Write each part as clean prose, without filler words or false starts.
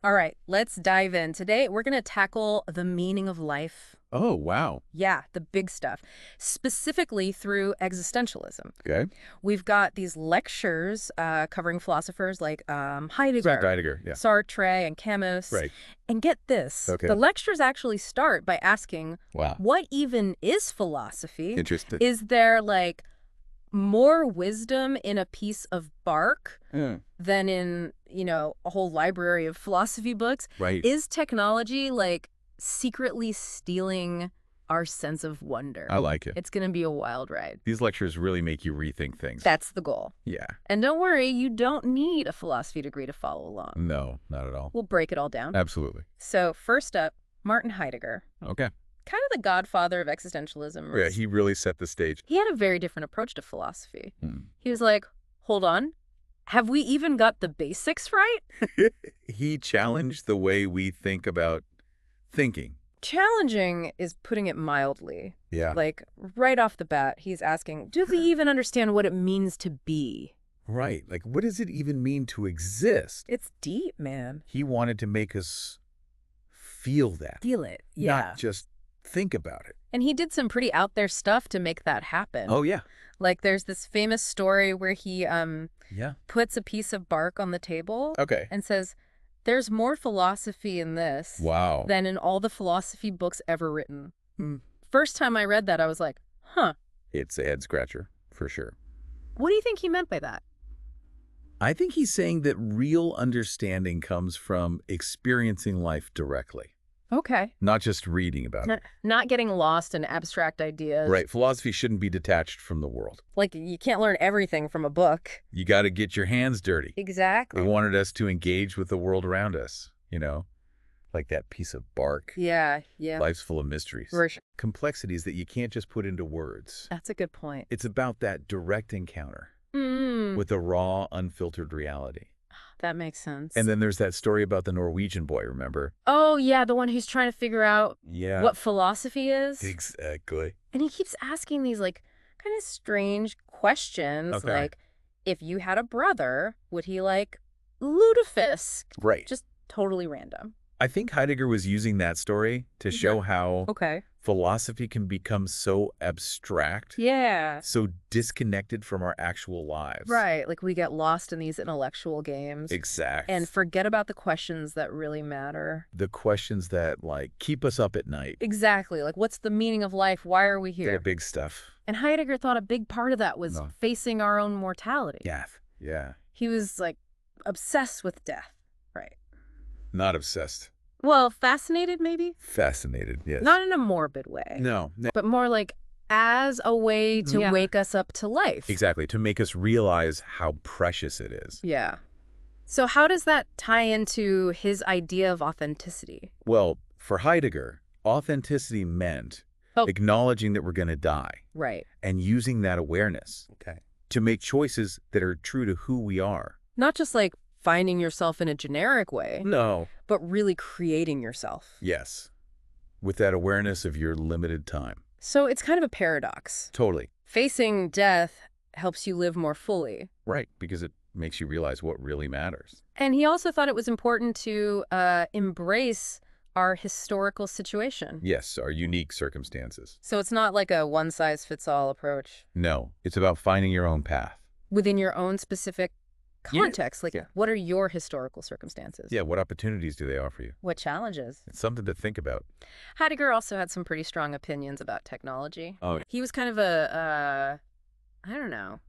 All right, let's dive in. Today, we're going to tackle the meaning of life. Oh, wow. Yeah, the big stuff, specifically through existentialism. Okay. We've got these lectures covering philosophers like Exactly. Heidegger, Heidegger, yeah. Sartre, and Camus. Right. And get this, Okay. the lectures actually start by asking, Wow. what even is philosophy? Interesting. Is there, like, more wisdom in a piece of bark than in, a whole library of philosophy books? Right. Is technology, like, secretly stealing our sense of wonder? I like it. It's going to be a wild ride. These lectures really make you rethink things. That's the goal. Yeah. And don't worry, you don't need a philosophy degree to follow along. No, not at all. We'll break it all down. Absolutely. So first up, Martin Heidegger. Okay. Kind of the godfather of existentialism. Yeah, he really set the stage. He had a very different approach to philosophy. Hmm. He was like, hold on, have we even got the basics right? He challenged the way we think about thinking. Challenging is putting it mildly. Yeah. Like, right off the bat, he's asking, do we even understand what it means to be? Right. Like, what does it even mean to exist? It's deep, man. He wanted to make us feel that. Feel it. Yeah. Not just think about it. And he did some pretty out there stuff to make that happen. Oh, yeah. Like, there's this famous story where he Yeah. puts a piece of bark on the table Okay. and says, there's more philosophy in this Wow. than in all the philosophy books ever written. First time I read that, I was like, huh. It's a head scratcher, for sure. What do you think he meant by that? I think he's saying that real understanding comes from experiencing life directly, Okay. not just reading about it. Not getting lost in abstract ideas. Right. Philosophy shouldn't be detached from the world. Like, you can't learn everything from a book. You got to get your hands dirty. Exactly. They wanted us to engage with the world around us, like that piece of bark. Yeah, yeah. Life's full of mysteries. For sure. Complexities that you can't just put into words. That's a good point. It's about that direct encounter Mm, with the raw, unfiltered reality. that makes sense. And then there's that story about the Norwegian boy, remember? Oh, yeah, the one who's trying to figure out Yeah. what philosophy is. Exactly. And he keeps asking these, like, kind of strange questions. Okay. Like, if you had a brother, would he like lutefisk? Right. Just totally random. I think Heidegger was using that story to show how Okay. philosophy can become so abstract, Yeah. so disconnected from our actual lives. Right. Like, we get lost in these intellectual games Exactly. and forget about the questions that really matter. The questions that, like, keep us up at night. Exactly. Like, what's the meaning of life? Why are we here? That big stuff. And Heidegger thought a big part of that was No. facing our own mortality. Death. Yeah. He was, like, obsessed with death. Right. Not obsessed. Well, fascinated, maybe? Fascinated, yes. Not in a morbid way. No. But more like as a way to Yeah. wake us up to life. Exactly. To make us realize how precious it is. Yeah. So how does that tie into his idea of authenticity? Well, for Heidegger, authenticity meant acknowledging that we're going to die Right. and using that awareness to make choices that are true to who we are. Not just like finding yourself in a generic way, No. but really creating yourself. Yes. With that awareness of your limited time. So it's kind of a paradox. Totally. Facing death helps you live more fully. Right. Because it makes you realize what really matters. And he also thought it was important to embrace our historical situation. Yes. Our unique circumstances. So it's not like a one-size-fits-all approach. No. It's about finding your own path. Within your own specific context. Like, Yeah. what are your historical circumstances? Yeah. What opportunities do they offer you? What challenges? It's something to think about. Heidegger also had some pretty strong opinions about technology. Oh. He was kind of I don't know,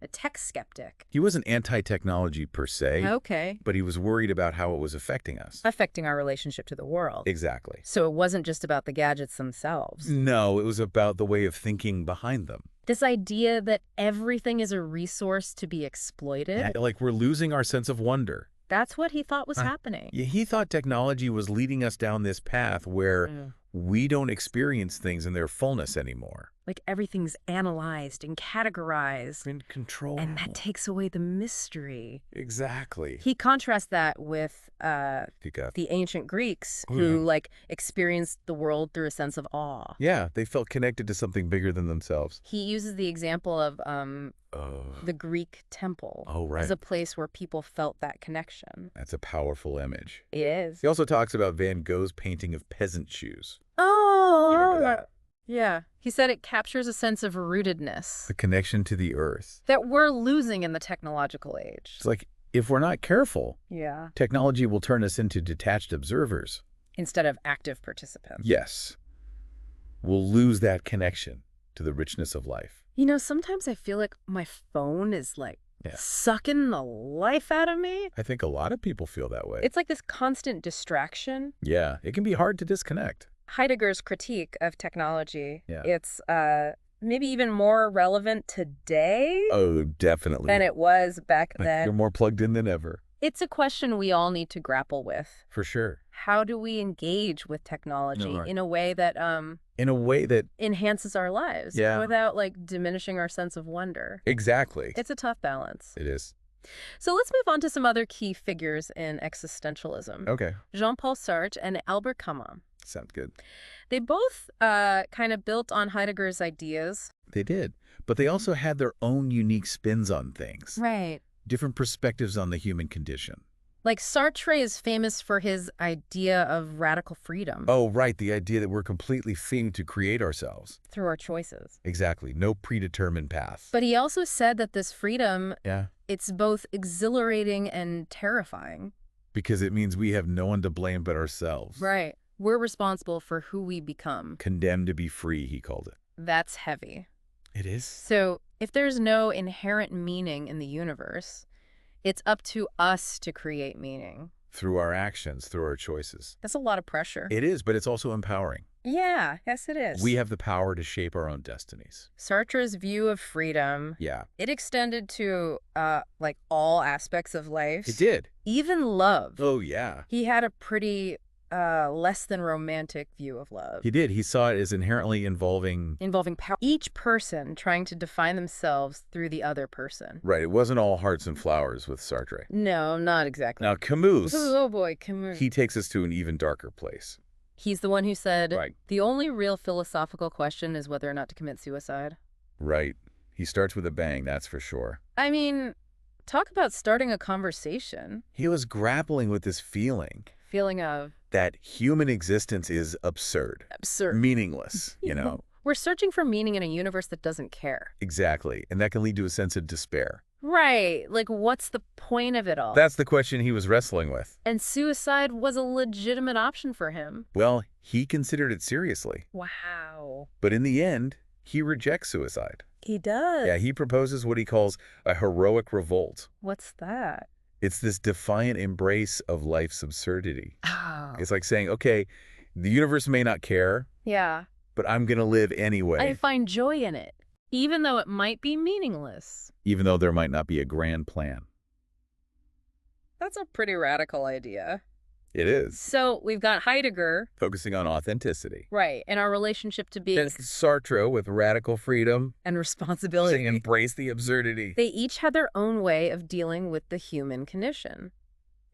a tech skeptic. He wasn't anti-technology per se, Okay. but he was worried about how it was affecting us. Affecting our relationship to the world. Exactly. So it wasn't just about the gadgets themselves. No, it was about the way of thinking behind them. This idea that everything is a resource to be exploited. Yeah, like we're losing our sense of wonder. That's what he thought was happening. Yeah, he thought technology was leading us down this path where We don't experience things in their fullness anymore. Like everything's analyzed and categorized. In control. And that takes away the mystery. Exactly. He contrasts that with Kierkegaard. the ancient Greeks who like experienced the world through a sense of awe. Yeah, they felt connected to something bigger than themselves. He uses the example of the Greek temple as a place where people felt that connection. That's a powerful image. It is. He also talks about Van Gogh's painting of peasant shoes. Oh, You remember that? yeah. He said it captures a sense of rootedness The connection to the earth. that we're losing in the technological age. It's like, if we're not careful, Yeah. technology will turn us into detached observers. Instead of active participants. Yes. We'll lose that connection to the richness of life. You know, sometimes I feel like my phone is like sucking the life out of me. I think a lot of people feel that way. It's like this constant distraction. Yeah, it can be hard to disconnect. Heidegger's critique of technology, Yeah. it's maybe even more relevant today Oh, definitely. than it was back Like, then. you're more plugged in than ever. It's a question we all need to grapple with. For sure. How do we engage with technology No, right. in a way that In a way that... enhances our lives without like diminishing our sense of wonder? Exactly. It's a tough balance. It is. So let's move on to some other key figures in existentialism. Okay. Jean-Paul Sartre and Albert Camus. Sounds good. They both kind of built on Heidegger's ideas. They did. But they also had their own unique spins on things. Right. Different perspectives on the human condition. Like Sartre is famous for his idea of radical freedom Oh, right. The idea that we're completely free to create ourselves. through our choices. Exactly. No predetermined path. But he also said that this freedom, Yeah. it's both exhilarating and terrifying. Because it means we have no one to blame but ourselves. Right. We're responsible for who we become. Condemned to be free, he called it. That's heavy. It is. So if there's no inherent meaning in the universe, it's up to us to create meaning. Through our actions, through our choices. That's a lot of pressure. It is, but it's also empowering. Yeah, yes it is. We have the power to shape our own destinies. Sartre's view of freedom, Yeah. it extended to like all aspects of life. It did. Even love. Oh, yeah. He had a pretty less than romantic view of love. He did. He saw it as inherently involving Power. Each person trying to define themselves through the other person. Right. It wasn't all hearts and flowers with Sartre. No, not exactly. Now, Camus, Oh boy, Camus. he takes us to an even darker place. He's the one who said, Right. the only real philosophical question is whether or not to commit suicide. Right. He starts with a bang, that's for sure. I mean, talk about starting a conversation. He was grappling with this feeling Feeling of that human existence is absurd, absurd. meaningless, you know? We're searching for meaning in a universe that doesn't care. Exactly. And that can lead to a sense of despair. Right. Like, what's the point of it all? That's the question he was wrestling with. And suicide was a legitimate option for him. Well, he considered it seriously. Wow. But in the end, he rejects suicide. He does. Yeah, he proposes what he calls a heroic revolt. What's that? It's this defiant embrace of life's absurdity. Oh. It's like saying, okay, the universe may not care, Yeah. but I'm going to live anyway, I find joy in it, even though it might be meaningless. even though there might not be a grand plan. That's a pretty radical idea. It is. So we've got Heidegger, Focusing on authenticity. right, and our relationship to being Then Sartre with radical freedom, and saying responsibility. embrace the absurdity. They each had their own way of dealing with the human condition.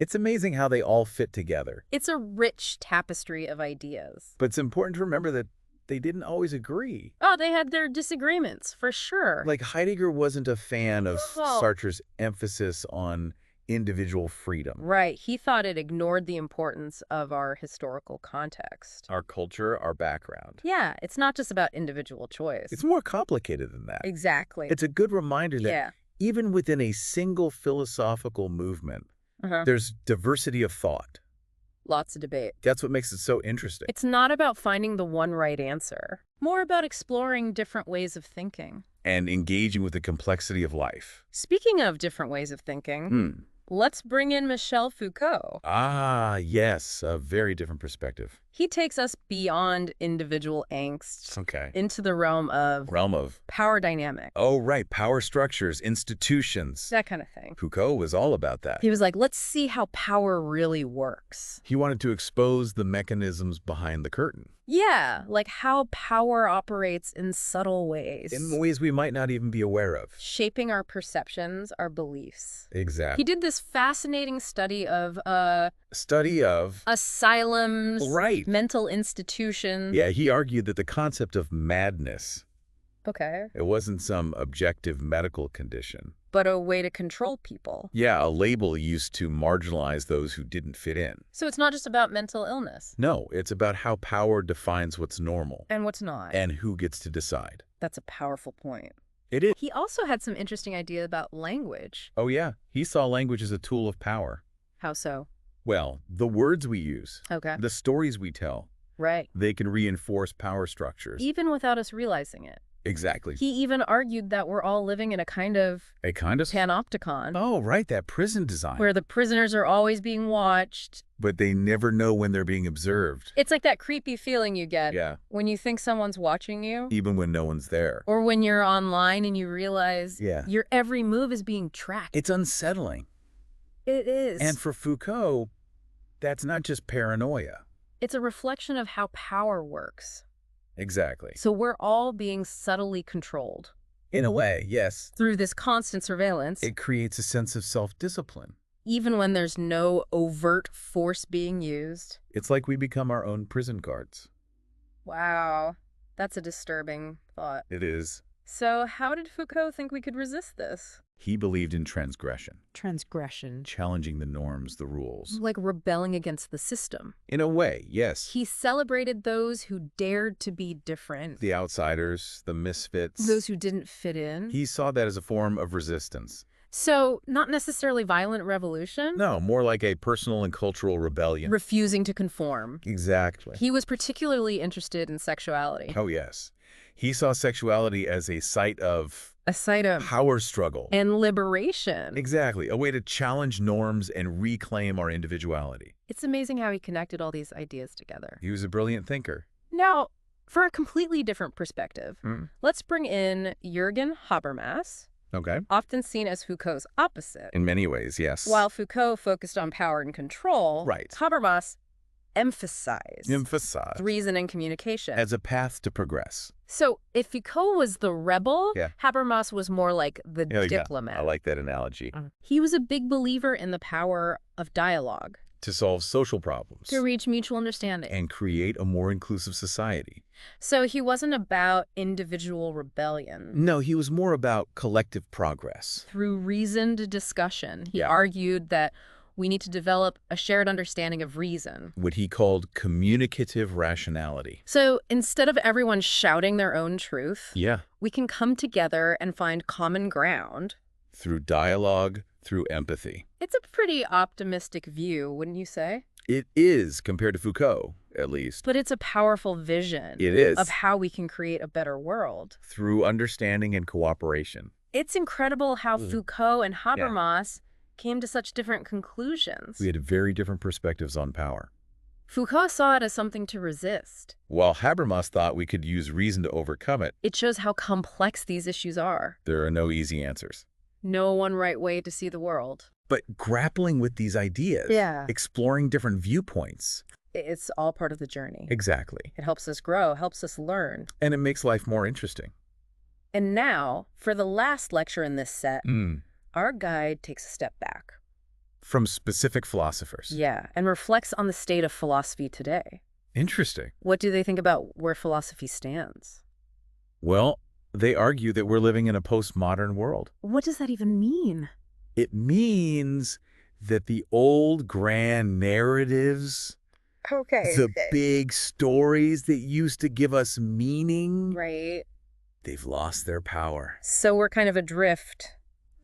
It's amazing how they all fit together. It's a rich tapestry of ideas. But it's important to remember that they didn't always agree. Oh, they had their disagreements, for sure. Like Heidegger wasn't a fan of Oh. Sartre's emphasis on individual freedom. Right. He thought it ignored the importance of our historical context. Our culture, our background. Yeah, it's not just about individual choice. It's more complicated than that. Exactly. It's a good reminder that Yeah. even within a single philosophical movement, Uh-huh. there's diversity of thought. Lots of debate. That's what makes it so interesting. It's not about finding the one right answer. More about exploring different ways of thinking. And engaging with the complexity of life. Speaking of different ways of thinking, Let's bring in Michel Foucault. Ah, yes, a very different perspective. He takes us beyond individual angst Okay. into the realm of power dynamic. Oh, right, power structures, institutions. That kind of thing. Foucault was all about that. He was like, let's see how power really works. He wanted to expose the mechanisms behind the curtain. Yeah, like how power operates in subtle ways. In ways we might not even be aware of. Shaping our perceptions, our beliefs. Exactly. He did this fascinating study of asylums, right, mental institutions. Yeah, he argued that the concept of madness, it wasn't some objective medical condition, but a way to control people. Yeah, a label used to marginalize those who didn't fit in. So it's not just about mental illness. No, it's about how power defines what's normal. And what's not. And who gets to decide. That's a powerful point. It is. He also had some interesting ideas about language. Oh, yeah. He saw language as a tool of power. How so? Well, the words we use, the stories we tell, they can reinforce power structures. Even without us realizing it. Exactly. He even argued that we're all living in a kind of panopticon. Oh, right, that prison design. Where the prisoners are always being watched. But they never know when they're being observed. It's like that creepy feeling you get when you think someone's watching you. Even when no one's there. Or when you're online and you realize your every move is being tracked. It's unsettling. It is. And for Foucault, that's not just paranoia. It's a reflection of how power works. Exactly. So we're all being subtly controlled. In a way, yes. Through this constant surveillance. It creates a sense of self-discipline. Even when there's no overt force being used. It's like we become our own prison guards. Wow. That's a disturbing thought. It is. So how did Foucault think we could resist this? He believed in transgression. Transgression. Challenging the norms, the rules. Like rebelling against the system. In a way, yes. He celebrated those who dared to be different. The outsiders, the misfits. Those who didn't fit in. He saw that as a form of resistance. So, not necessarily violent revolution? No, more like a personal and cultural rebellion. Refusing to conform. Exactly. He was particularly interested in sexuality. Oh, yes. He saw sexuality as a site of power struggle. And liberation. Exactly. A way to challenge norms and reclaim our individuality. It's amazing how he connected all these ideas together. He was a brilliant thinker. Now, for a completely different perspective, let's bring in Jürgen Habermas. Okay. Often seen as Foucault's opposite. In many ways, yes. While Foucault focused on power and control, Habermas emphasized reason and communication. As a path to progress. So if Foucault was the rebel, Habermas was more like the diplomat. I like that analogy. He was a big believer in the power of dialogue. To solve social problems. To reach mutual understanding. And create a more inclusive society. So he wasn't about individual rebellion. No, he was more about collective progress. Through reasoned discussion, he argued that we need to develop a shared understanding of reason. What he called communicative rationality. So instead of everyone shouting their own truth, we can come together and find common ground. Through dialogue, through empathy. It's a pretty optimistic view, wouldn't you say? It is, compared to Foucault, at least. But it's a powerful vision. It is. Of how we can create a better world. Through understanding and cooperation. It's incredible how Foucault and Habermas came to such different conclusions. We had very different perspectives on power. Foucault saw it as something to resist. While Habermas thought we could use reason to overcome it. It shows how complex these issues are. There are no easy answers. No one right way to see the world. But grappling with these ideas, exploring different viewpoints. It's all part of the journey. Exactly. It helps us grow, helps us learn. And it makes life more interesting. And now, for the last lecture in this set, our guide takes a step back. From specific philosophers. Yeah, and reflects on the state of philosophy today. Interesting. What do they think about where philosophy stands? Well, they argue that we're living in a postmodern world. What does that even mean? It means that the old grand narratives, the big stories that used to give us meaning, they've lost their power. So we're kind of adrift.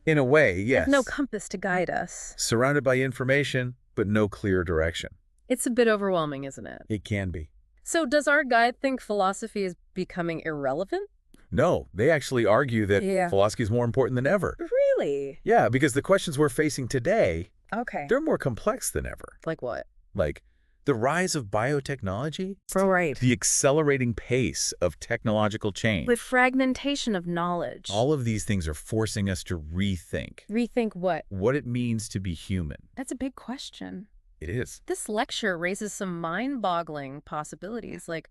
In a way, yes. With no compass to guide us. Surrounded by information, but no clear direction. It's a bit overwhelming, isn't it? It can be. So does our guide think philosophy is becoming irrelevant? No, they actually argue that philosophy is more important than ever. Really? Yeah, because the questions we're facing today, Okay. They're more complex than ever. Like what? Like the rise of biotechnology, Right. the accelerating pace of technological change. With fragmentation of knowledge. All of these things are forcing us to rethink. Rethink what? What it means to be human. That's a big question. It is. This lecture raises some mind-boggling possibilities. Like,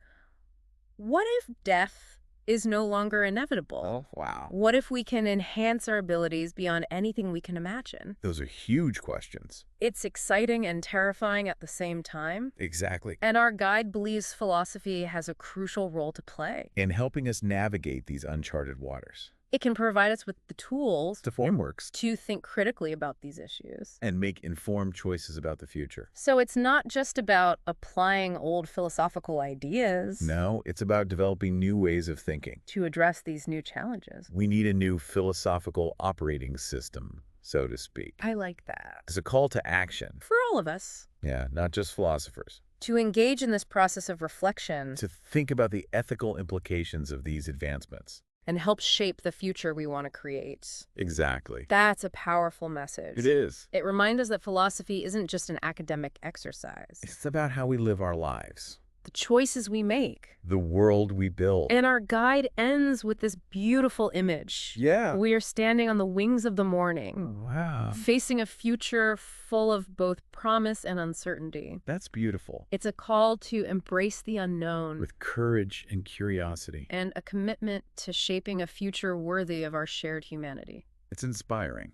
what if death is no longer inevitable? Oh, wow. What if we can enhance our abilities beyond anything we can imagine? Those are huge questions. It's exciting and terrifying at the same time. Exactly. And our guide believes philosophy has a crucial role to play. In helping us navigate these uncharted waters. It can provide us with the tools, The frameworks, to think critically about these issues. and make informed choices about the future. So it's not just about applying old philosophical ideas. No, it's about developing new ways of thinking. To address these new challenges. We need a new philosophical operating system, so to speak. I like that. As a call to action. For all of us. Yeah, not just philosophers. To engage in this process of reflection. To think about the ethical implications of these advancements. And help shape the future we want to create. Exactly. That's a powerful message. It is. It reminds us that philosophy isn't just an academic exercise. It's about how we live our lives. The choices we make. The world we build. And our guide ends with this beautiful image. Yeah. We are standing on the wings of the morning. Wow. Facing a future full of both promise and uncertainty. That's beautiful. It's a call to embrace the unknown. With courage and curiosity. And a commitment to shaping a future worthy of our shared humanity. It's inspiring.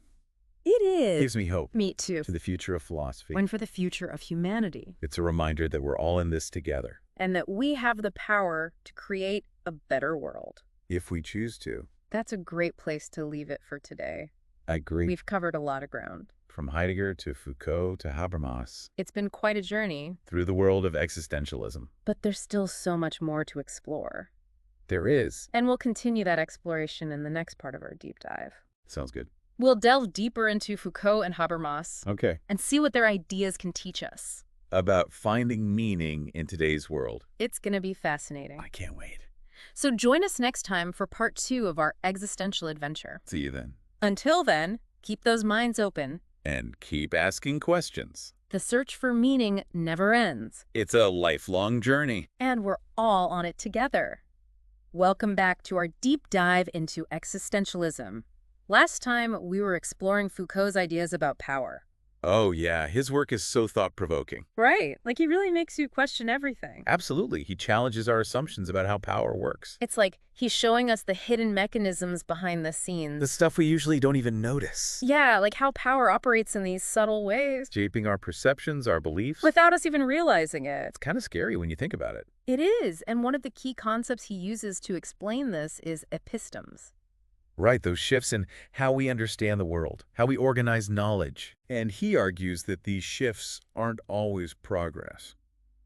It is. Gives me hope. Me too. For the future of philosophy. And for the future of humanity. It's a reminder that we're all in this together. And that we have the power to create a better world. If we choose to. That's a great place to leave it for today. I agree. We've covered a lot of ground. From Heidegger to Foucault to Habermas. It's been quite a journey. Through the world of existentialism. But there's still so much more to explore. There is. And we'll continue that exploration in the next part of our deep dive. Sounds good. We'll delve deeper into Foucault and Habermas. Okay. And see what their ideas can teach us. About finding meaning in today's world. It's going to be fascinating. I can't wait. So join us next time for part 2 of our existential adventure. See you then. Until then, keep those minds open. And keep asking questions. The search for meaning never ends. It's a lifelong journey. And we're all on it together. Welcome back to our deep dive into existentialism. Last time, we were exploring Foucault's ideas about power. Oh, yeah. His work is so thought-provoking. Right. Like, he really makes you question everything. Absolutely. He challenges our assumptions about how power works. It's like he's showing us the hidden mechanisms behind the scenes. The stuff we usually don't even notice. Yeah, like how power operates in these subtle ways. Shaping our perceptions, our beliefs. Without us even realizing it. It's kind of scary when you think about it. It is. And one of the key concepts he uses to explain this is epistemes. Right, those shifts in how we understand the world, how we organize knowledge. And he argues that these shifts aren't always progress.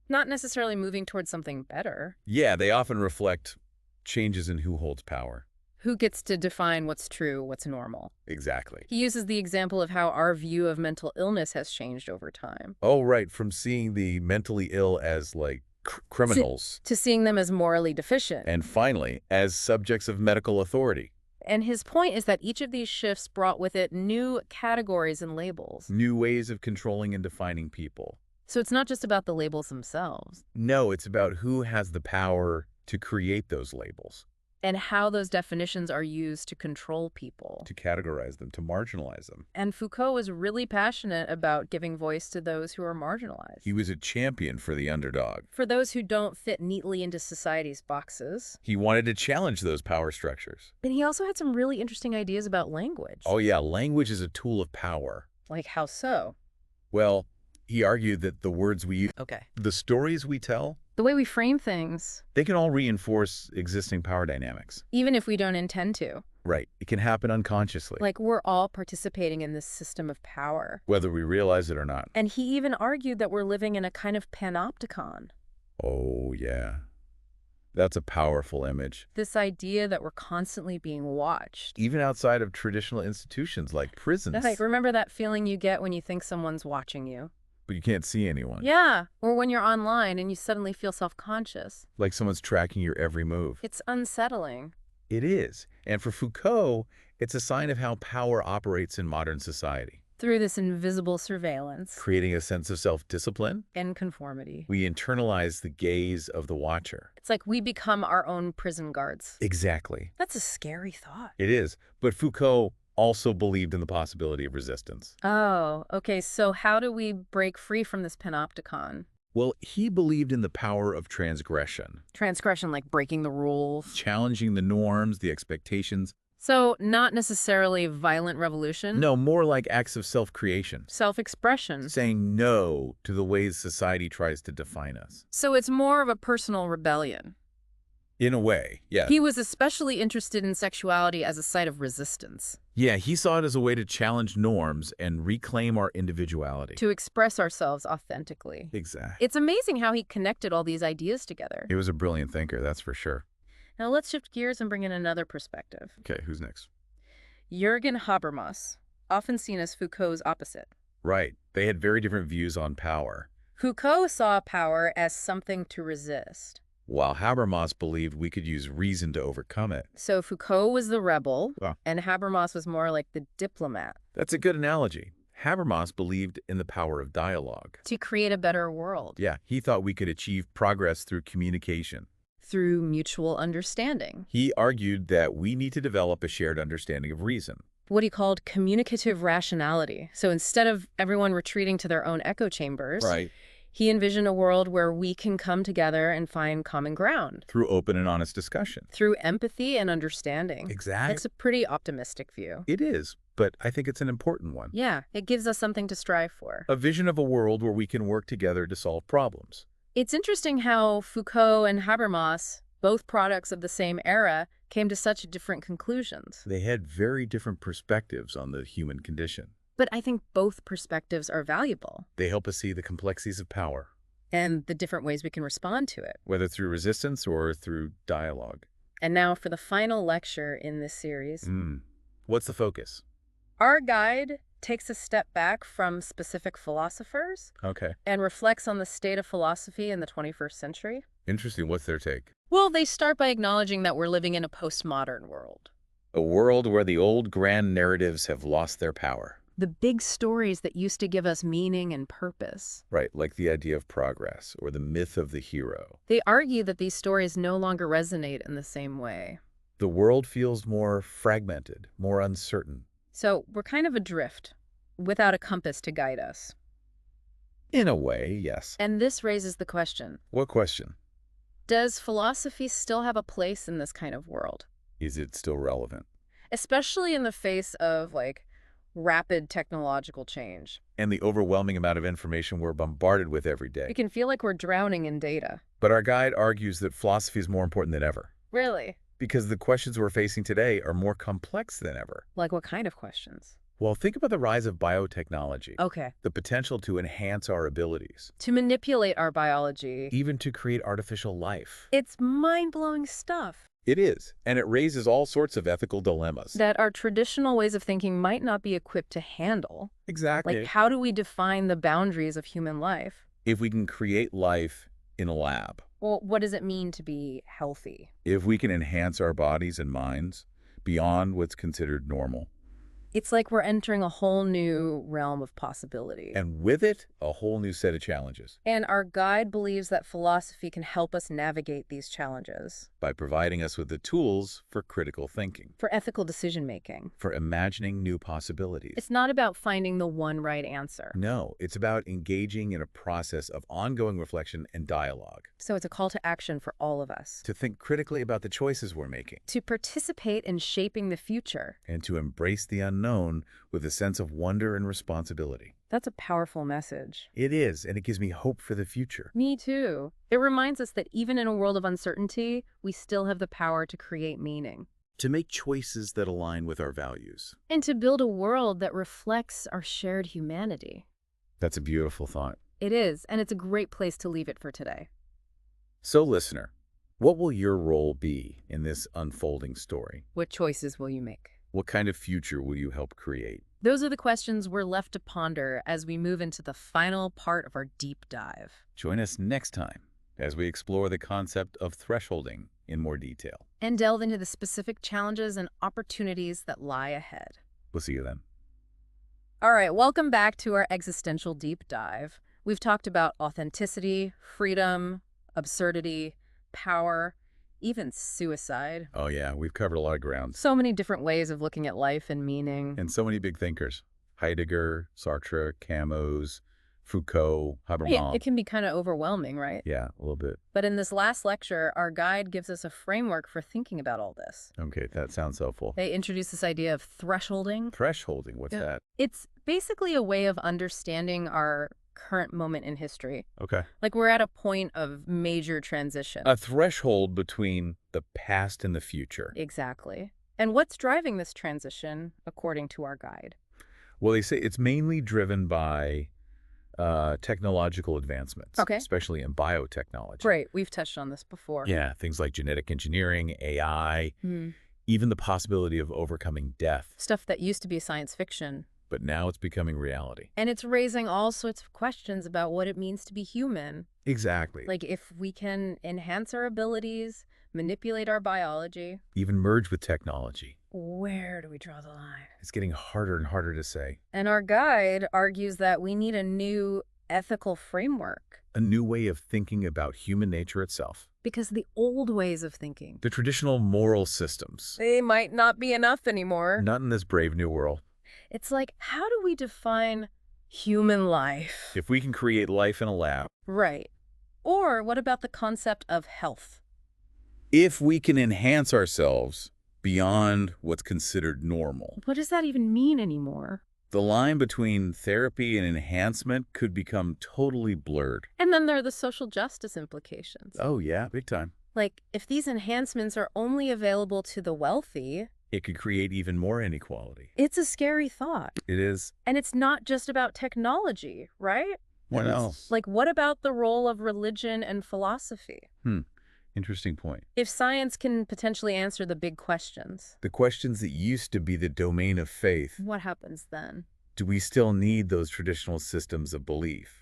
Not necessarily moving towards something better. Yeah, they often reflect changes in who holds power. Who gets to define what's true, what's normal. Exactly. He uses the example of how our view of mental illness has changed over time. Oh, right, from seeing the mentally ill as, like, criminals. To seeing them as morally deficient. And finally, as subjects of medical authority. And his point is that each of these shifts brought with it new categories and labels. New ways of controlling and defining people. So it's not just about the labels themselves. No, it's about who has the power to create those labels. And how those definitions are used to control people. To categorize them, to marginalize them. And Foucault was really passionate about giving voice to those who are marginalized. He was a champion for the underdog. For those who don't fit neatly into society's boxes. He wanted to challenge those power structures. And he also had some really interesting ideas about language. Oh yeah, language is a tool of power. Like how so? Well, he argued that the words we use, Okay. the stories we tell, the way we frame things. They can all reinforce existing power dynamics. Even if we don't intend to. Right. It can happen unconsciously. Like we're all participating in this system of power. Whether we realize it or not. And he even argued that we're living in a kind of panopticon. Oh, yeah. That's a powerful image. This idea that we're constantly being watched. Even outside of traditional institutions like prisons. Like, remember that feeling you get when you think someone's watching you? But you can't see anyone. Yeah, or when you're online and you suddenly feel self-conscious. Like someone's tracking your every move. It's unsettling. It is. And for Foucault, it's a sign of how power operates in modern society. through this invisible surveillance. Creating a sense of self-discipline. And conformity. We internalize the gaze of the watcher. It's like we become our own prison guards. Exactly. That's a scary thought. It is. But Foucault also believed in the possibility of resistance. Oh, okay. So how do we break free from this panopticon? Well, he believed in the power of transgression. Transgression, like breaking the rules. Challenging the norms, the expectations. So not necessarily violent revolution? No, more like acts of self-creation. Self-expression. Saying no to the ways society tries to define us. So it's more of a personal rebellion. In a way, yeah. He was especially interested in sexuality as a site of resistance. Yeah, he saw it as a way to challenge norms and reclaim our individuality. To express ourselves authentically. Exactly. It's amazing how he connected all these ideas together. He was a brilliant thinker, that's for sure. Now let's shift gears and bring in another perspective. Okay, who's next? Jürgen Habermas, often seen as Foucault's opposite. Right. They had very different views on power. Foucault saw power as something to resist, while Habermas believed we could use reason to overcome it. So Foucault was the rebel, Ah. and Habermas was more like the diplomat. That's a good analogy. Habermas believed in the power of dialogue. To create a better world. Yeah, he thought we could achieve progress through communication. Through mutual understanding. He argued that we need to develop a shared understanding of reason. What he called communicative rationality. So instead of everyone retreating to their own echo chambers, Right. He envisioned a world where we can come together and find common ground. Through open and honest discussion. Through empathy and understanding. Exactly. That's a pretty optimistic view. It is, but I think it's an important one. Yeah, it gives us something to strive for. A vision of a world where we can work together to solve problems. It's interesting how Foucault and Habermas, both products of the same era, came to such different conclusions. They had very different perspectives on the human condition. But I think both perspectives are valuable. They help us see the complexities of power. And the different ways we can respond to it. Whether through resistance or through dialogue. And now for the final lecture in this series. What's the focus? Our guide takes a step back from specific philosophers. Okay. And reflects on the state of philosophy in the 21st century. Interesting. What's their take? Well, they start by acknowledging that we're living in a postmodern world. A world where the old grand narratives have lost their power. The big stories that used to give us meaning and purpose. Right, like the idea of progress or the myth of the hero. They argue that these stories no longer resonate in the same way. The world feels more fragmented, more uncertain. So we're kind of adrift, without a compass to guide us. In a way, yes. And this raises the question. What question? Does philosophy still have a place in this kind of world? Is it still relevant? Especially in the face of, rapid technological change. And the overwhelming amount of information we're bombarded with every day. It can feel like we're drowning in data. But our guide argues that philosophy is more important than ever. Really? Because the questions we're facing today are more complex than ever. Like what kind of questions? Well, think about the rise of biotechnology. Okay. The potential to enhance our abilities. To manipulate our biology. Even to create artificial life. It's mind-blowing stuff. It is, and it raises all sorts of ethical dilemmas. That our traditional ways of thinking might not be equipped to handle. Exactly. Like, how do we define the boundaries of human life? If we can create life in a lab. Well, what does it mean to be healthy? If we can enhance our bodies and minds beyond what's considered normal. It's like we're entering a whole new realm of possibility. And with it, a whole new set of challenges. And our guide believes that philosophy can help us navigate these challenges. By providing us with the tools for critical thinking. For ethical decision-making. For imagining new possibilities. It's not about finding the one right answer. No, it's about engaging in a process of ongoing reflection and dialogue. So it's a call to action for all of us. To think critically about the choices we're making. To participate in shaping the future. And to embrace the unknown with a sense of wonder and responsibility. That's a powerful message. It is, and it gives me hope for the future. Me too. It reminds us that even in a world of uncertainty, we still have the power to create meaning. To make choices that align with our values. And to build a world that reflects our shared humanity. That's a beautiful thought. It is, and it's a great place to leave it for today. So, listener, what will your role be in this unfolding story? What choices will you make? What kind of future will you help create? Those are the questions we're left to ponder as we move into the final part of our deep dive. Join us next time as we explore the concept of thresholding in more detail. And delve into the specific challenges and opportunities that lie ahead. We'll see you then. All right, welcome back to our existential deep dive. We've talked about authenticity, freedom, absurdity, power, even suicide. Oh, yeah, we've covered a lot of ground. So many different ways of looking at life and meaning. And so many big thinkers. Heidegger, Sartre, Camus, Foucault, Habermas. It can be kind of overwhelming, right? Yeah, a little bit. But in this last lecture, our guide gives us a framework for thinking about all this. Okay, that sounds helpful. They introduce this idea of thresholding. Thresholding, what's that? It's basically a way of understanding our current moment in history. Okay. Like we're at a point of major transition. A threshold between the past and the future. Exactly. And what's driving this transition, according to our guide? Well, they say it's mainly driven by technological advancements, especially in biotechnology. Right. We've touched on this before. Yeah, things like genetic engineering, AI, even the possibility of overcoming death. Stuff that used to be science fiction. But now it's becoming reality. And it's raising all sorts of questions about what it means to be human. Exactly. Like if we can enhance our abilities, manipulate our biology. Even merge with technology. Where do we draw the line? It's getting harder and harder to say. And our guide argues that we need a new ethical framework. A new way of thinking about human nature itself. Because the old ways of thinking, the traditional moral systems, they might not be enough anymore. Not in this brave new world. It's like, how do we define human life? If we can create life in a lab. Right. Or what about the concept of health? If we can enhance ourselves beyond what's considered normal. What does that even mean anymore? The line between therapy and enhancement could become totally blurred. And then there are the social justice implications. Oh, yeah, big time. Like, if these enhancements are only available to the wealthy, it could create even more inequality. It's a scary thought. It is. And it's not just about technology, right? What else? Like, what about the role of religion and philosophy? Interesting point. If science can potentially answer the big questions. The questions that used to be the domain of faith. What happens then? Do we still need those traditional systems of belief?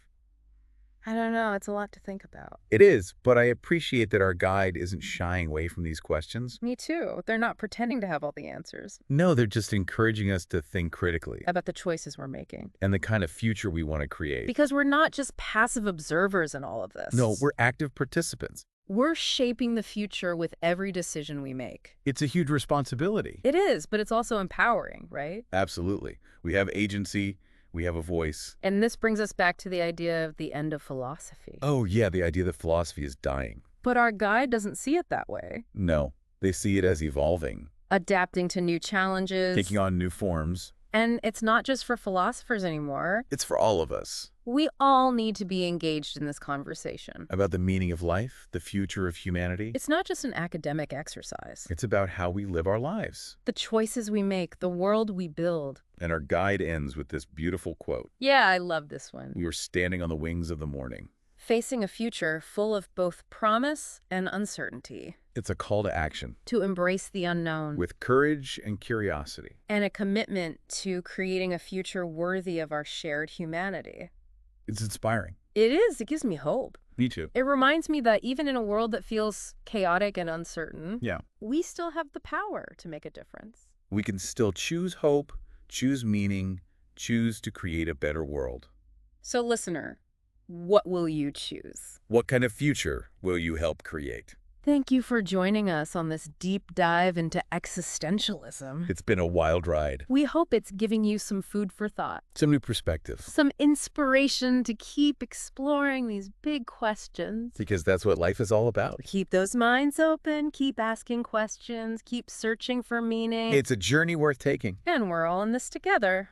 I don't know. It's a lot to think about. It is, but I appreciate that our guide isn't shying away from these questions. Me too. They're not pretending to have all the answers. No, they're just encouraging us to think critically. About the choices we're making. And the kind of future we want to create. Because we're not just passive observers in all of this. No, we're active participants. We're shaping the future with every decision we make. It's a huge responsibility. It is, but it's also empowering, right? Absolutely. We have agency. We have a voice. And this brings us back to the idea of the end of philosophy. Oh, yeah, the idea that philosophy is dying. But our guide doesn't see it that way. No, they see it as evolving. Adapting to new challenges. Taking on new forms. And it's not just for philosophers anymore. It's for all of us. We all need to be engaged in this conversation. About the meaning of life, the future of humanity. It's not just an academic exercise. It's about how we live our lives. The choices we make, the world we build. And our guide ends with this beautiful quote. Yeah, I love this one. We were standing on the wings of the morning. Facing a future full of both promise and uncertainty. It's a call to action. To embrace the unknown. With courage and curiosity. And a commitment to creating a future worthy of our shared humanity. It's inspiring. It is. It gives me hope. Me too. It reminds me that even in a world that feels chaotic and uncertain, we still have the power to make a difference. We can still choose hope, choose meaning, choose to create a better world. So listener, what will you choose? What kind of future will you help create? Thank you for joining us on this deep dive into existentialism. It's been a wild ride. We hope it's giving you some food for thought. Some new perspectives. Some inspiration to keep exploring these big questions. Because that's what life is all about. Keep those minds open, keep asking questions, keep searching for meaning. It's a journey worth taking. And we're all in this together.